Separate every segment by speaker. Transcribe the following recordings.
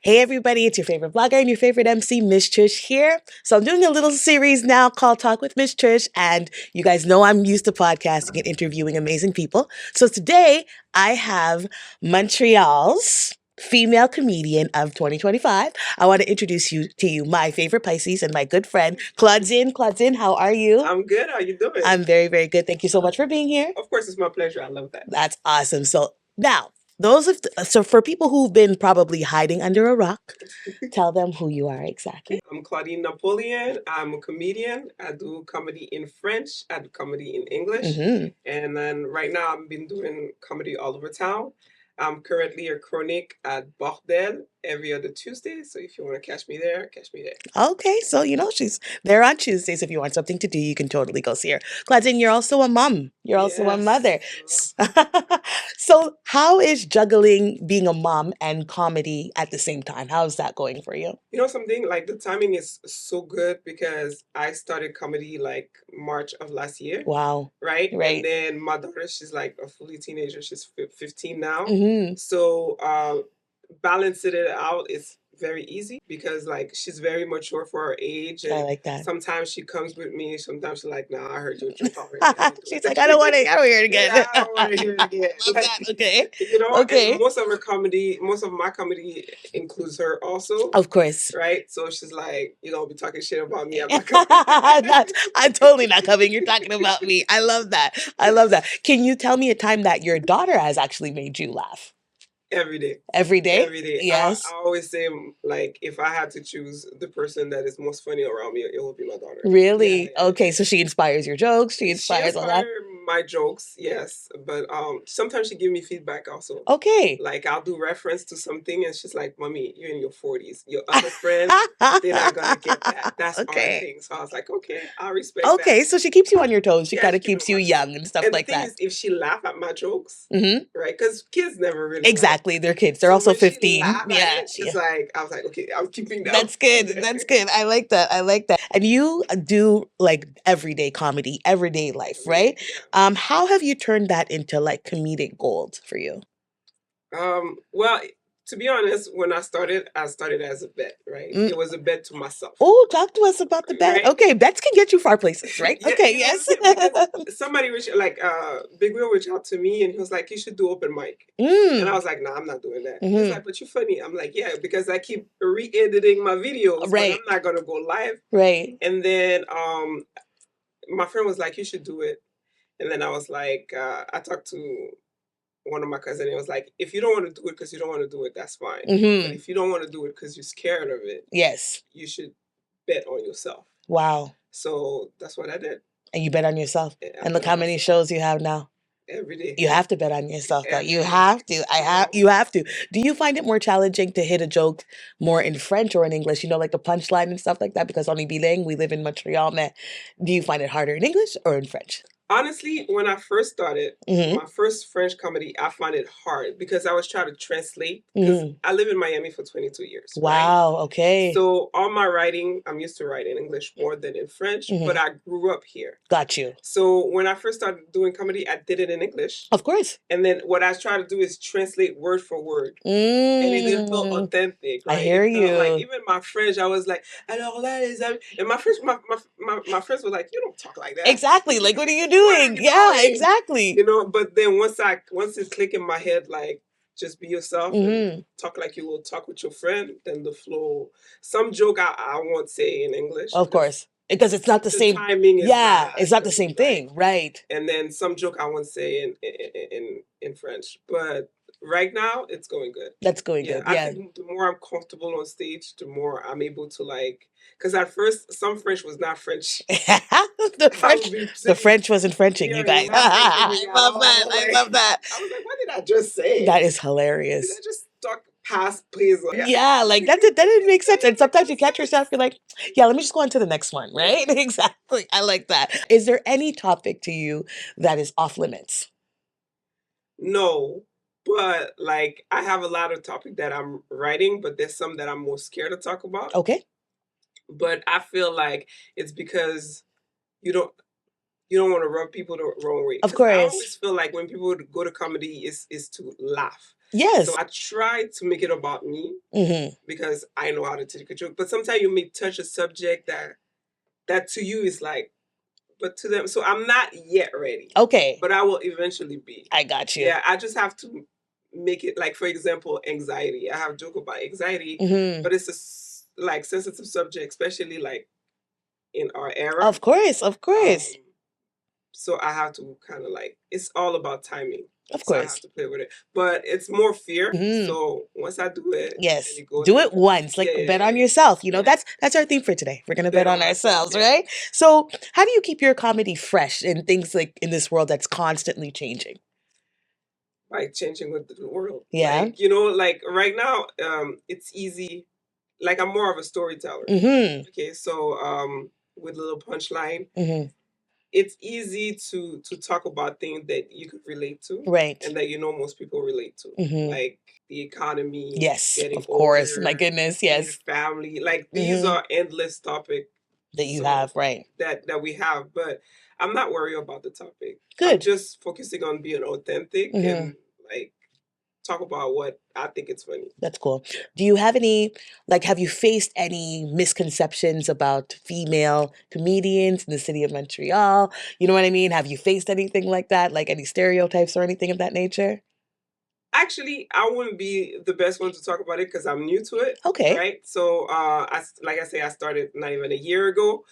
Speaker 1: Hey everybody, it's your favorite blogger and your favorite MC, Miss Trish here. So I'm doing a little series now called Talk with Miss Trish, and you guys know I'm used to podcasting and interviewing amazing people. So today I have Montreal's female comedian of 2025. I want to introduce you to my favorite Pisces and my good friend, Claudine. Claudine, how are you?
Speaker 2: I'm good. How you doing?
Speaker 1: I'm very, very good. Thank you so much for being here.
Speaker 2: Of course, it's my pleasure. I love that.
Speaker 1: That's awesome. So now, so for people who've been probably hiding under a rock, tell them who you are exactly.
Speaker 2: I'm Claudine Napoleon. I'm a comedian. I do comedy in French. I do comedy in English.
Speaker 1: Mhm.
Speaker 2: And then right now I've been doing comedy all over town. I'm currently a chronique at Bordel every other Tuesday. So if you want to catch me there, catch me there.
Speaker 1: Okay, so she's there on Tuesdays. If you want something to do, you can totally go see her. Claudine, you're also a mom. You're also a
Speaker 2: Yes.
Speaker 1: mother. So how is juggling being a mom and comedy at the same time? How's that going for you?
Speaker 2: You know something? Like the timing is so good because I started comedy like March of last year.
Speaker 1: Wow.
Speaker 2: Right?
Speaker 1: Right.
Speaker 2: And then my daughter, she's like a fully teenager. She's 15 now.
Speaker 1: Mhm.
Speaker 2: So balancing it out is very easy because like she's very mature for her age.
Speaker 1: I
Speaker 2: And
Speaker 1: like that.
Speaker 2: sometimes she comes with me. Sometimes she's like, "Nah, I heard your joke already." I don't do
Speaker 1: She's
Speaker 2: it."
Speaker 1: like, I don't want to hear it again.
Speaker 2: Yeah, I don't want to hear it again.
Speaker 1: Love that. Okay.
Speaker 2: You know,
Speaker 1: Okay.
Speaker 2: and most of my comedy includes her also.
Speaker 1: Of course.
Speaker 2: Right? So she's like, you know, be talking shit about me. I'm not coming.
Speaker 1: I'm totally not coming. You're talking about me. I love that. I love that. Can you tell me a time that your daughter has actually made you laugh?
Speaker 2: Every day.
Speaker 1: Every day?
Speaker 2: Every day.
Speaker 1: Yes.
Speaker 2: I always say, like, if I had to choose the person that is most funny around me, it would be my daughter.
Speaker 1: Really?
Speaker 2: Yeah, yeah.
Speaker 1: Okay, so she inspires your jokes. She inspires all that.
Speaker 2: My jokes, yes, but sometimes she give me feedback also.
Speaker 1: Okay.
Speaker 2: Like I'll do reference to something, and she's like, "Mommy, you're in your 40s. Your other friends, they're not gonna get that. That's our
Speaker 1: Okay.
Speaker 2: thing." So I was like, "Okay, I'll respect
Speaker 1: Okay,
Speaker 2: that."
Speaker 1: so she keeps you on your toes. She
Speaker 2: Yeah,
Speaker 1: kind of
Speaker 2: she keep
Speaker 1: keeps
Speaker 2: me
Speaker 1: you
Speaker 2: on my
Speaker 1: young and stuff
Speaker 2: And the
Speaker 1: like
Speaker 2: thing
Speaker 1: that.
Speaker 2: is, if she laugh at my jokes,
Speaker 1: hmm
Speaker 2: right? Because kids never really laugh.
Speaker 1: Exactly, they're kids. They're
Speaker 2: So
Speaker 1: also
Speaker 2: when she
Speaker 1: 15.
Speaker 2: laugh at
Speaker 1: Yeah,
Speaker 2: it, she's
Speaker 1: yeah.
Speaker 2: like, I was like, okay, I'm keeping that.
Speaker 1: That's good. That's good. I like that. I like that. And you do like everyday comedy, everyday life, right?
Speaker 2: Yeah.
Speaker 1: How have you turned that into like comedic gold for you?
Speaker 2: Well, to be honest, when I started as a bet, right?
Speaker 1: Mm.
Speaker 2: It was a bet to myself.
Speaker 1: Oh, talk to us about the bet.
Speaker 2: Right?
Speaker 1: Okay, bets can get you far places, right?
Speaker 2: Yeah,
Speaker 1: Okay,
Speaker 2: you know
Speaker 1: yes.
Speaker 2: what I'm saying? Because somebody Big Will reached out to me and he was like, "You should do open mic." And I was like, "Nah, I'm not doing that." He's like, "But you're funny." I'm like, "Yeah, because I keep re-editing my videos,
Speaker 1: Right.
Speaker 2: but I'm not gonna go live."
Speaker 1: Right.
Speaker 2: And then my friend was like, "You should do it." And then I was like, I talked to one of my cousins and it was like, if you don't want to do it because you don't want to do it, that's fine. But if you don't want to do it because you're scared of it,
Speaker 1: Yes.
Speaker 2: you should bet on yourself.
Speaker 1: Wow.
Speaker 2: So that's what I did.
Speaker 1: And you bet on yourself.
Speaker 2: Yeah,
Speaker 1: And look how many shows you have now.
Speaker 2: Every day.
Speaker 1: You have to bet on yourself, though.
Speaker 2: Every
Speaker 1: You
Speaker 2: day.
Speaker 1: have to. You have to. Do you find it more challenging to hit a joke more in French or in English? You know, like the punchline and stuff like that? Because on bilingue, we live in Montreal, man. Do you find it harder in English or in French?
Speaker 2: Honestly, when I first started,
Speaker 1: Mhm.
Speaker 2: my first French comedy, I found it hard because I was trying to translate. Because I live in Miami for 22 years.
Speaker 1: Wow,
Speaker 2: Right?
Speaker 1: okay.
Speaker 2: So all my writing, I'm used to writing in English more than in French, but I grew up here.
Speaker 1: Got you.
Speaker 2: So when I first started doing comedy, I did it in English.
Speaker 1: Of course.
Speaker 2: And then what I try to do is translate word for word. And it didn't feel authentic. Right?
Speaker 1: I hear
Speaker 2: It felt
Speaker 1: you.
Speaker 2: like even my French, I was like, alors là, les amis. And my French, my friends were like, you don't talk like that.
Speaker 1: Exactly. Like, what are you doing? Yeah, exactly.
Speaker 2: You know, but then once it clicked in my head, like, just be yourself and talk like you will talk with your friend, then the flow. Some joke I won't say in English.
Speaker 1: Of course. Because it's not the same
Speaker 2: timing is
Speaker 1: it's not the same thing, right?
Speaker 2: And then some joke I won't say in French. But right now it's going good.
Speaker 1: That's going good.
Speaker 2: I
Speaker 1: Yeah.
Speaker 2: think the more I'm comfortable on stage, the more I'm able to like. Because at first, some French was not French.
Speaker 1: the French wasn't Frenching, you guys. I love that. I love that.
Speaker 2: I was like, what did I just say?
Speaker 1: That is hilarious.
Speaker 2: Did I just talk past, please?
Speaker 1: Yeah, like that didn't make sense. And sometimes you catch yourself, you're like, yeah, let me just go on to the next one, right? Exactly. I like that. Is there any topic to you that is off limits?
Speaker 2: No. But like I have a lot of topic that I'm writing, but there's some that I'm more scared to talk about.
Speaker 1: Okay.
Speaker 2: But I feel like it's because you don't want to rub people the wrong way.
Speaker 1: Of
Speaker 2: 'Cause I
Speaker 1: course.
Speaker 2: always feel like when people go to comedy is to laugh.
Speaker 1: Yes.
Speaker 2: So I try to make it about me because I know how to take a joke. But sometimes you may touch a subject that to you is like, but to them, so I'm not yet ready.
Speaker 1: Okay.
Speaker 2: But I will eventually be.
Speaker 1: I got you.
Speaker 2: Yeah, I just have to make it, like, for example, anxiety. I have a joke about anxiety, but it's a like sensitive subject, especially like in our era.
Speaker 1: Of course, of course.
Speaker 2: So I have to kind of like, it's all about timing.
Speaker 1: Of
Speaker 2: So I
Speaker 1: course.
Speaker 2: have to play with it. But it's more fear. So once I do it,
Speaker 1: yes,
Speaker 2: and it goes
Speaker 1: do
Speaker 2: well,
Speaker 1: it once. Like bet on yourself. You know, that's our theme for today. We're gonna bet on ourselves, right? So how do you keep your comedy fresh in things like in this world that's constantly changing?
Speaker 2: Like changing with the world.
Speaker 1: Yeah.
Speaker 2: Like, you know, like right now, it's easy. Like I'm more of a storyteller. Okay, so with a little punchline. It's easy to talk about things that you could relate to,
Speaker 1: right,
Speaker 2: and that you know most people relate to, like the economy,
Speaker 1: yes,
Speaker 2: getting
Speaker 1: of course,
Speaker 2: older,
Speaker 1: my goodness, yes,
Speaker 2: family. Like these are endless topics
Speaker 1: that you have, right?
Speaker 2: That we have, but I'm not worried about the topic.
Speaker 1: Good.
Speaker 2: I'm just focusing on being authentic and like talk about what I think it's funny.
Speaker 1: That's cool. Do you have any, like, have you faced any misconceptions about female comedians in the city of Montreal? You know what I mean? Have you faced anything like that? Like any stereotypes or anything of that nature?
Speaker 2: Actually, I wouldn't be the best one to talk about it because I'm new to it.
Speaker 1: Okay.
Speaker 2: Right. So, like I say, I started not even a year ago,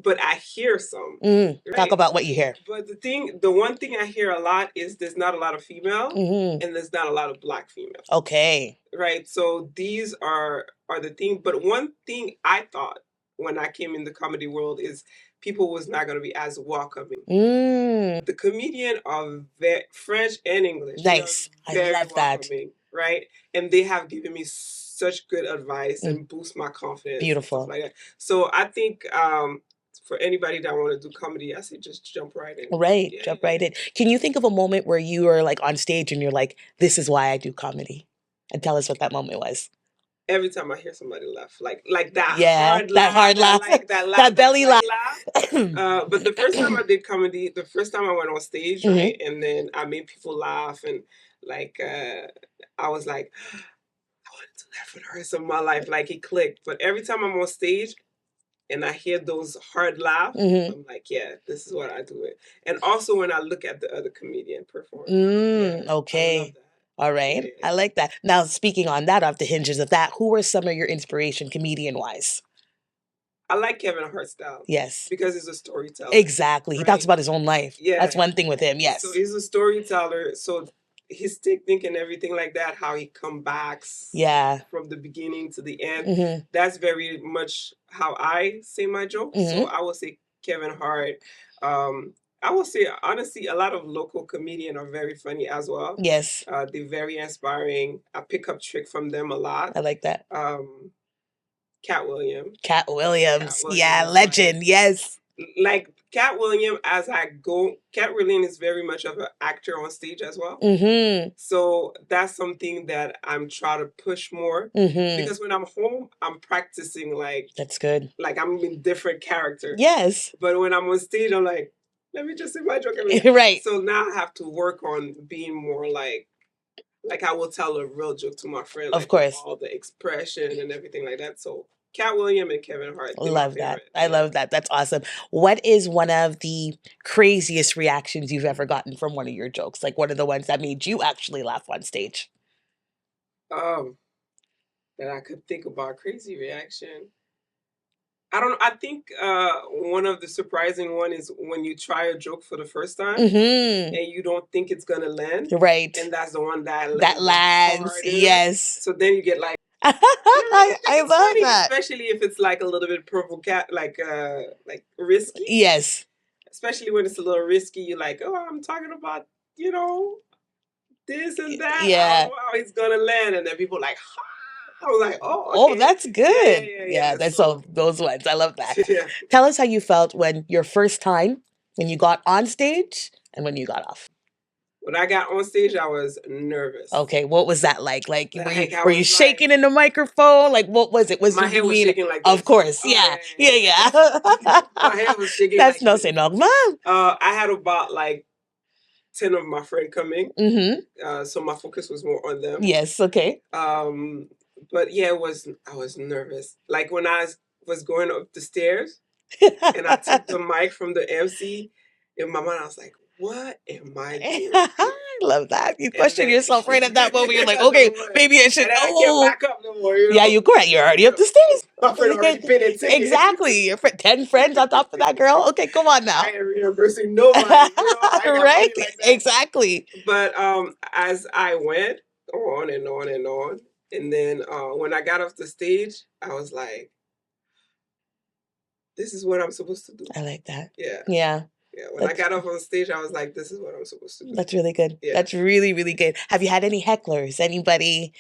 Speaker 2: but I hear some.
Speaker 1: Right?
Speaker 2: Talk
Speaker 1: about what you hear.
Speaker 2: But the one thing I hear a lot is there's not a lot of female, and there's not a lot of Black female.
Speaker 1: Okay.
Speaker 2: Right. So these are the thing. But one thing I thought when I came in the comedy world is people was not going to be as welcoming. The comedian are French and English.
Speaker 1: Nice. I love that.
Speaker 2: Right? And they have given me such good advice and boost my confidence.
Speaker 1: Beautiful.
Speaker 2: And stuff like that. So I think for anybody that want to do comedy, I say just jump right in.
Speaker 1: Right. Jump right in. Can you think of a moment where you were like on stage and you're like, this is why I do comedy? And tell us what that moment was.
Speaker 2: Every time I hear somebody laugh, like that
Speaker 1: hard laugh, that belly laugh.
Speaker 2: But the first time I did comedy, the first time I went on stage, right, and then I made people laugh, and like I was like, I wanted to laugh for the rest of my life. Like it clicked. But every time I'm on stage and I hear those hard laughs, I'm like, yeah, this is what I do it. And also when I look at the other comedian perform. Okay. I love that.
Speaker 1: All right. Yeah. I like that. Now, speaking on that, off the hinges of that, who were some of your inspiration comedian-wise?
Speaker 2: I like Kevin Hart's style.
Speaker 1: Yes.
Speaker 2: Because he's a storyteller.
Speaker 1: Exactly. Right? He talks about his own life.
Speaker 2: Yeah.
Speaker 1: That's one thing with him. Yes.
Speaker 2: So he's a storyteller. So his technique and everything like that, how he comes back from the beginning to the end, that's very much how I say my jokes. So I will say Kevin Hart. I will say, honestly, a lot of local comedians are very funny as well.
Speaker 1: Yes.
Speaker 2: They're very inspiring. I pick up trick from them a lot.
Speaker 1: I like that.
Speaker 2: Cat Williams.
Speaker 1: Cat Williams. Yeah, legend. Yes.
Speaker 2: Like Cat Williams, as I go, Cat Williams is very much of an actor on stage as well. So that's something that I'm trying to push more. Because when I'm home, I'm practicing like... That's good. Like I'm in different characters. Yes. But when I'm on stage, I'm like, let me just say my joke. Right. So now I have to work on being more like I will tell a real joke to my friend. Like, of course. All the expression and everything like that. So Cat Williams and Kevin Hart. Love that. I love that. That's awesome. What is one of the craziest reactions you've ever gotten from one of your jokes? Like what are the ones that made you actually laugh on stage? That I could think about crazy reaction. I don't know. I think one of the surprising one is when you try a joke for the first time and you don't think it's gonna land. Right. And that's the one that lands. Yes. So then you get like, I love funny, that. Especially if it's like a little bit like risky. Yes. Especially when it's a little risky, you're like, oh, I'm talking about, you know, this and that. Yeah. I don't know how it's gonna land, and then people are like, ha. I was like, oh, okay. Oh, that's good. Yeah, that's all those ones. I love that. Yeah. Tell us how you felt when your first time, when you got on stage and when you got off. When I got on stage, I was nervous. Okay, what was that like? Like, were you shaking in the microphone? Like, what was it? My hand was shaking like this. Of course, yeah. My hand was shaking. That's no say no, mom. I had about like 10 of my friends coming.
Speaker 1: Mm-hmm.
Speaker 2: So my focus was more on them.
Speaker 1: Yes. Okay.
Speaker 2: But yeah, I was nervous. Like when I was going up the stairs and I took the mic from the MC, in my mind I was like, what am I doing?
Speaker 1: I love that. You question yourself right at that moment. You're like,
Speaker 2: At
Speaker 1: okay,
Speaker 2: the moment.
Speaker 1: maybe I should.
Speaker 2: And then I can't
Speaker 1: Oh,
Speaker 2: back up no more. You know?
Speaker 1: yeah, you're correct. You're already up the stairs.
Speaker 2: My friend already paid a ticket.
Speaker 1: Exactly. Your 10 friends on top of that girl. Okay, come on now.
Speaker 2: I ain't reimbursing nobody. You know, I got
Speaker 1: Right?
Speaker 2: money like that.
Speaker 1: Exactly.
Speaker 2: But as I went on and on and on, and then when I got off the stage, I was like, this is what I'm supposed to do.
Speaker 1: I like that.
Speaker 2: Yeah.
Speaker 1: Yeah.
Speaker 2: Yeah. When I got off on stage, I was like, this is what I'm supposed to do.
Speaker 1: That's really good.
Speaker 2: Yeah.
Speaker 1: That's really, really good. Have you had any hecklers? Anybody,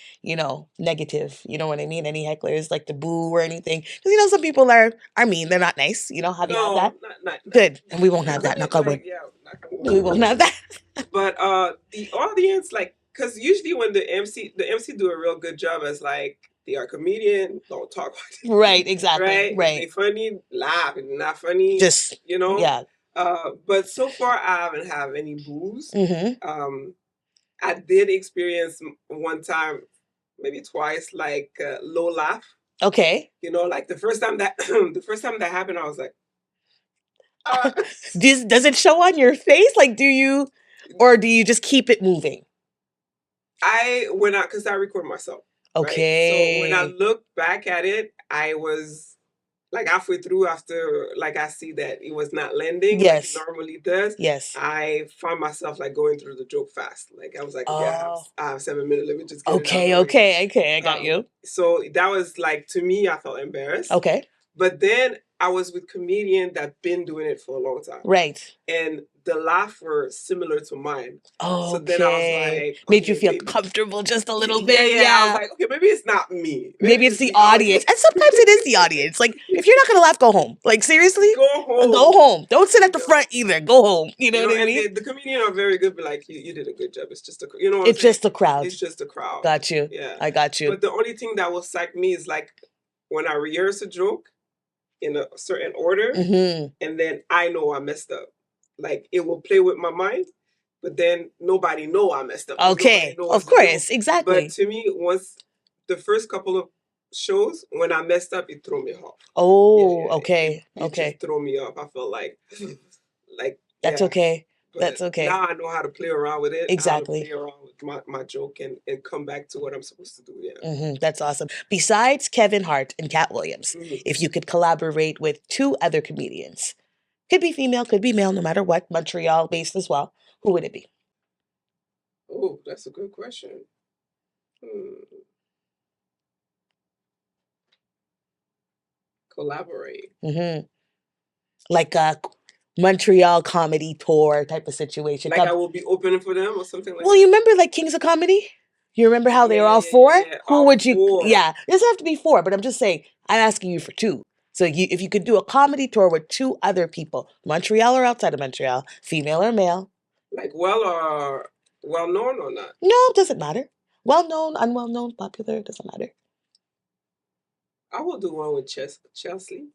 Speaker 1: negative? You know what I mean? Any hecklers like the boo or anything? Because some people are mean. They're not nice. Have you had that?
Speaker 2: Not
Speaker 1: Good. And we won't have that. Knock on wood.
Speaker 2: Yeah,
Speaker 1: We won't have that.
Speaker 2: But the audience, like, because usually when the MC do a real good job as like, they are comedian, don't talk about it.
Speaker 1: Right, exactly. Right.
Speaker 2: If they funny, laugh. If not funny,
Speaker 1: just
Speaker 2: Yeah. But so far I haven't had any boos.
Speaker 1: Mm-hmm.
Speaker 2: I did experience one time, maybe twice, like low laugh.
Speaker 1: Okay.
Speaker 2: Like the first time that happened, I was like,
Speaker 1: does it show on your face? Like, do you just keep it moving?
Speaker 2: Because I record myself.
Speaker 1: Okay.
Speaker 2: Right? So when I look back at it, I was like halfway through after like I see that it was not landing like it normally does.
Speaker 1: Yes.
Speaker 2: I found myself like going through the joke fast. Like I was like, okay, I have 7 minutes. Let me just get it out.
Speaker 1: Okay. I got you.
Speaker 2: So that was like, to me, I felt embarrassed.
Speaker 1: Okay.
Speaker 2: But then I was with comedian that been doing it for a long time.
Speaker 1: Right.
Speaker 2: And the laugh were similar to mine.
Speaker 1: Oh,
Speaker 2: so then I was like,
Speaker 1: made you feel comfortable just a little bit.
Speaker 2: Yeah. I was like, okay, maybe it's not me.
Speaker 1: Maybe it's the audience. And sometimes it is the audience. Like, if you're not gonna laugh, go home. Like, seriously,
Speaker 2: go home.
Speaker 1: Go home. Don't sit at the front either. Go home. You know what I mean?
Speaker 2: The comedians are very good, but like, you did a good job. It's just
Speaker 1: it's just the crowd.
Speaker 2: It's just the crowd.
Speaker 1: Got you.
Speaker 2: Yeah,
Speaker 1: I got you.
Speaker 2: But the only thing that will psych me is like when I rehearse a joke in a certain order, and then I know I messed up. Like it will play with my mind, but then nobody know I messed up.
Speaker 1: Okay, of course, exactly.
Speaker 2: But to me, once the first couple of shows, when I messed up, it threw me off.
Speaker 1: Oh, okay,
Speaker 2: it just threw me off. I felt like
Speaker 1: that's okay. That's okay.
Speaker 2: Now I know how to play around with it.
Speaker 1: Exactly.
Speaker 2: How to play around with my joke and come back to what I'm supposed to do. Yeah.
Speaker 1: That's awesome. Besides Kevin Hart and Cat Williams, if you could collaborate with 2 other comedians, could be female, could be male, no matter what, Montreal based as well, who would it be?
Speaker 2: Oh, that's a good question. Collaborate.
Speaker 1: Like a Montreal comedy tour type of situation.
Speaker 2: Like I will be opening for them or something like that?
Speaker 1: Well, you remember like Kings of Comedy? You remember how they were all 4? Who would you? 4. Yeah, it doesn't have to be 4, but I'm just saying, I'm asking you for 2. So if you could do a comedy tour with 2 other people, Montreal or outside of Montreal, female or male.
Speaker 2: Like well known or not?
Speaker 1: No, it doesn't matter. Well known, unwell known, popular, doesn't matter.
Speaker 2: I will do one with Chelsea.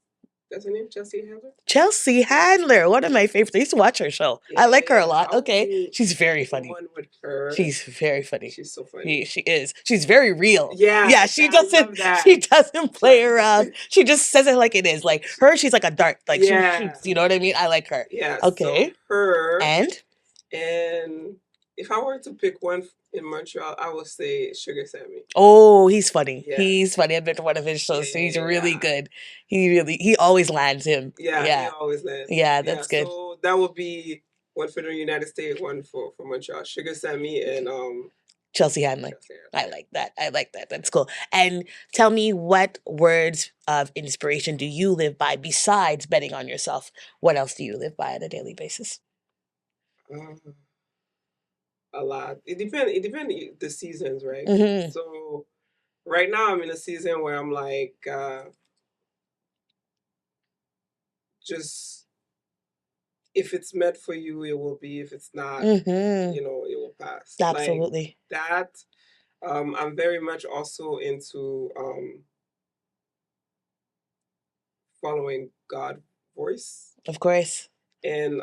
Speaker 2: That's her name, Chelsea Handler?
Speaker 1: Chelsea Handler, one of my favorites. I used to watch her show. I like her a lot. Okay. She's very funny.
Speaker 2: One with her.
Speaker 1: She's very funny.
Speaker 2: She's so funny.
Speaker 1: She is. She's very real.
Speaker 2: Yeah.
Speaker 1: She doesn't play around. She just says it like it is. Like her, she's like a dart. Like she shoots, you know what I mean? I like her.
Speaker 2: Yeah.
Speaker 1: Okay.
Speaker 2: So her.
Speaker 1: And
Speaker 2: if I were to pick one in Montreal, I would say Sugar Sammy.
Speaker 1: Oh, he's funny.
Speaker 2: Yeah.
Speaker 1: He's funny. I've been to one of his shows, so he's really good. He always lands him.
Speaker 2: Yeah. He always lands.
Speaker 1: Yeah, that's good.
Speaker 2: So that would be one for the United States, one for Montreal. Sugar Sammy and
Speaker 1: Chelsea Handler. I like that. That's cool. And tell me, what words of inspiration do you live by besides betting on yourself? What else do you live by on a daily basis?
Speaker 2: A lot. It depends the seasons, right? So right now I'm in a season where I'm like just if it's meant for you, it will be. If it's not, it will pass.
Speaker 1: Absolutely.
Speaker 2: Like that. I'm very much also into following God's voice.
Speaker 1: Of course.
Speaker 2: And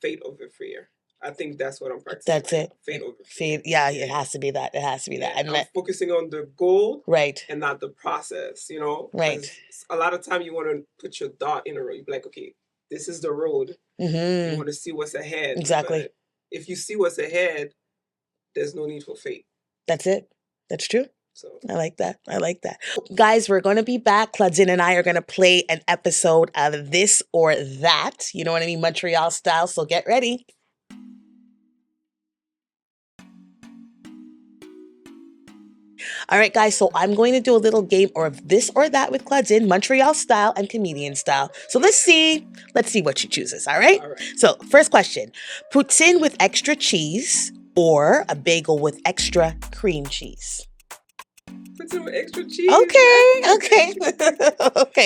Speaker 2: faith over fear. I think that's what I'm practicing.
Speaker 1: That's it.
Speaker 2: Fade over
Speaker 1: Fade. Yeah, it has to be that. It has to be that.
Speaker 2: And I'm focusing on the goal,
Speaker 1: right,
Speaker 2: and not the process. You know,
Speaker 1: right.
Speaker 2: A lot of time you want to put your dot in a road. You be like, okay, this is the road. You want to see what's ahead.
Speaker 1: Exactly.
Speaker 2: But if you see what's ahead, there's no need for fate.
Speaker 1: That's it. That's true. So I like that. I like that. Guys, we're going to be back. Claudine and I are going to play an episode of This or That. You know what I mean? Montreal style. So get ready. All right, guys, so I'm going to do a little game of This or That with Claudine, Montreal style and comedian style. So let's see what she chooses, all right? So first question, poutine with extra cheese or a bagel with extra cream cheese?
Speaker 2: Poutine with extra cheese.
Speaker 1: Okay.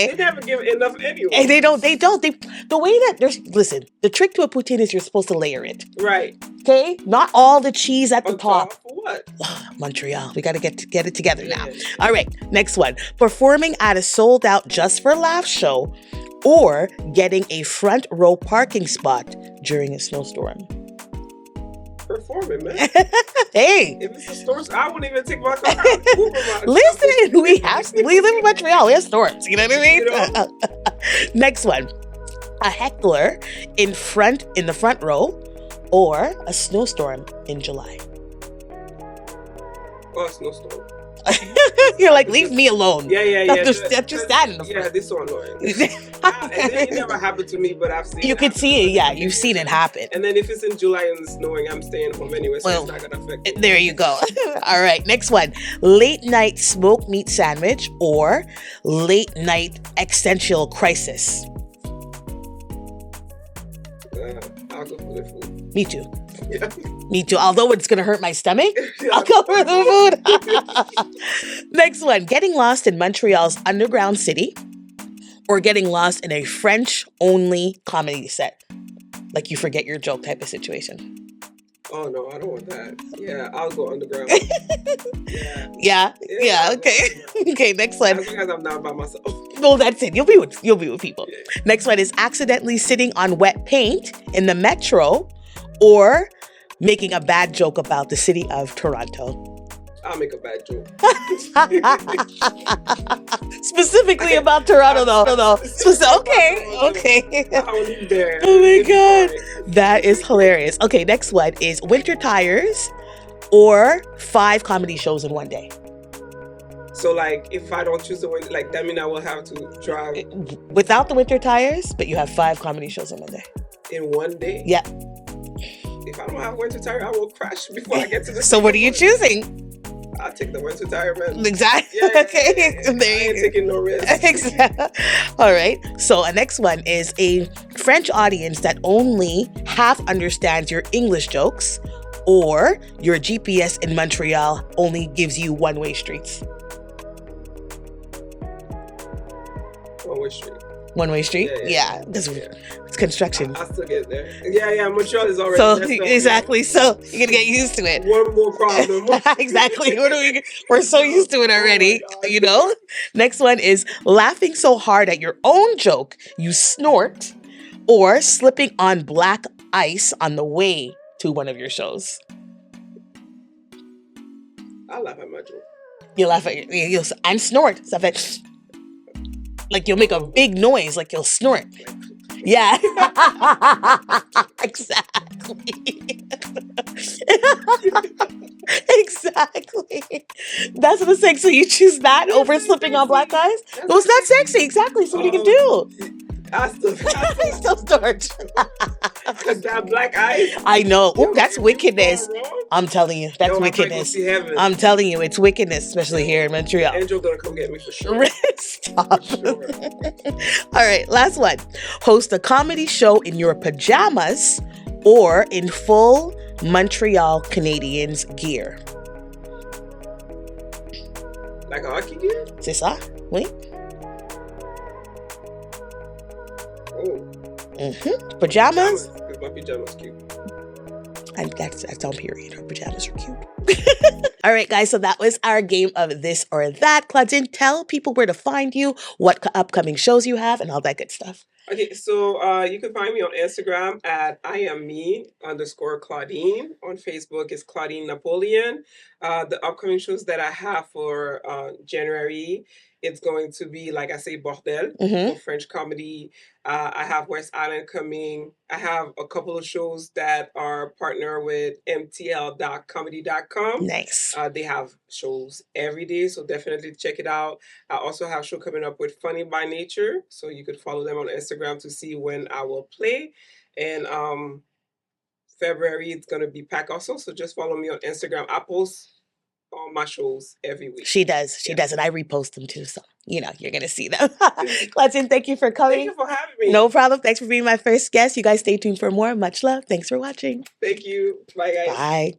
Speaker 2: They never give enough anyway.
Speaker 1: And they don't. The way that listen, the trick to a poutine is you're supposed to layer it.
Speaker 2: Right.
Speaker 1: Okay? Not all the cheese at the top.
Speaker 2: For what?
Speaker 1: Montreal. We got to get it together now. All right. Next one. Performing at a sold out Just for Laughs show or getting a front row parking spot during a snowstorm.
Speaker 2: Performing, man.
Speaker 1: Hey.
Speaker 2: If it's a storm, I wouldn't even take my car out.
Speaker 1: Listen, we live in Montreal. We have storms. You know what I mean? You know? Next one. A heckler in the front row or a snowstorm in July.
Speaker 2: Oh, a snowstorm.
Speaker 1: You're like, leave me alone.
Speaker 2: Yeah.
Speaker 1: Just stand in the front.
Speaker 2: Yeah, this one annoying. It never happened to me, but I've seen it.
Speaker 1: You could see it, yeah. You've seen it happen.
Speaker 2: And then if it's in July and it's snowing, I'm staying home anyway, so it's not going to affect me.
Speaker 1: There you go. All right, next one. Late night smoked meat sandwich or late night existential crisis?
Speaker 2: I'll go for the food.
Speaker 1: Me too.
Speaker 2: Yeah.
Speaker 1: Me too. Although it's going to hurt my stomach, I'll go for the food. Next one. Getting lost in Montreal's underground city or getting lost in a French-only comedy set. Like you forget your joke type of situation.
Speaker 2: Oh, no, I don't want that. Yeah, I'll go underground.
Speaker 1: Yeah, okay. Okay, next one.
Speaker 2: As long as I'm not by myself.
Speaker 1: No, that's it. You'll be with people. Yeah. Next one is accidentally sitting on wet paint in the metro or making a bad joke about the city of Toronto.
Speaker 2: I'll make a bad joke.
Speaker 1: Specifically about Toronto, though. Okay.
Speaker 2: There.
Speaker 1: Oh my God. That is hilarious. Okay, next one is winter tires or 5 comedy shows in one day.
Speaker 2: So, like, if I don't choose the winter, like, that means I will have to drive.
Speaker 1: Without the winter tires, but you have 5 comedy shows in one day.
Speaker 2: In one day?
Speaker 1: Yeah.
Speaker 2: If I don't have winter tire, I will crash before I get to the
Speaker 1: So what are you choosing?
Speaker 2: I'll take the winter tire, man.
Speaker 1: Exactly.
Speaker 2: Yeah.
Speaker 1: Okay. There
Speaker 2: I ain't taking no risk.
Speaker 1: Exactly. All right. So the next one is a French audience that only half understands your English jokes, or your GPS in Montreal only gives you one-way streets.
Speaker 2: One-way street.
Speaker 1: One-way street? Yeah. It's construction.
Speaker 2: I'll still get there. Yeah. Montreal is already
Speaker 1: so
Speaker 2: messed up,
Speaker 1: exactly. So you're gonna get used to it.
Speaker 2: One more problem.
Speaker 1: Exactly. We're so used to it already. You know. Next one is laughing so hard at your own joke you snort, or slipping on black ice on the way to one of your shows.
Speaker 2: I laugh at my joke.
Speaker 1: You laugh at and snort. Stuff like you'll make a big noise, like you'll snort. Yeah. Exactly. Exactly. That's what I'm saying. So you choose that over slipping on black ice? Well, it's not sexy. Exactly. So what you can do?
Speaker 2: I still
Speaker 1: snort.
Speaker 2: Because that black ice.
Speaker 1: I know. Ooh, that's wickedness. I'm telling you, that's wickedness. I'm telling you, it's wickedness, especially here in Montreal.
Speaker 2: Angel gonna come get me for sure.
Speaker 1: Stop.
Speaker 2: Sure.
Speaker 1: All right, last one. Host a comedy show in your pajamas or in full Montreal Canadiens gear.
Speaker 2: Like a hockey gear?
Speaker 1: C'est ça? Oui.
Speaker 2: Oh.
Speaker 1: Pajamas?
Speaker 2: Because my pajamas cute.
Speaker 1: And that's on period. Her pajamas are cute. All right, guys. So that was our game of This or That. Claudine, tell people where to find you, what upcoming shows you have, and all that good stuff.
Speaker 2: Okay, so you can find me on Instagram at @IamMe_Claudine. On Facebook is Claudine Napoleon. The upcoming shows that I have for January, it's going to be, like I say, Bordel for French comedy. I have West Island coming. I have a couple of shows that are partner with MTL.comedy.com.
Speaker 1: Nice.
Speaker 2: They have shows every day, so definitely check it out. I also have a show coming up with Funny by Nature, so you could follow them on Instagram to see when I will play. And February it's gonna be packed also, so just follow me on Instagram. I post all my shows every week.
Speaker 1: She does. She does. And I repost them too. So, you're going to see them. Claudine, thank you for coming.
Speaker 2: Thank you for having me.
Speaker 1: No problem. Thanks for being my first guest. You guys stay tuned for more. Much love. Thanks for watching.
Speaker 2: Thank you. Bye, guys.
Speaker 1: Bye.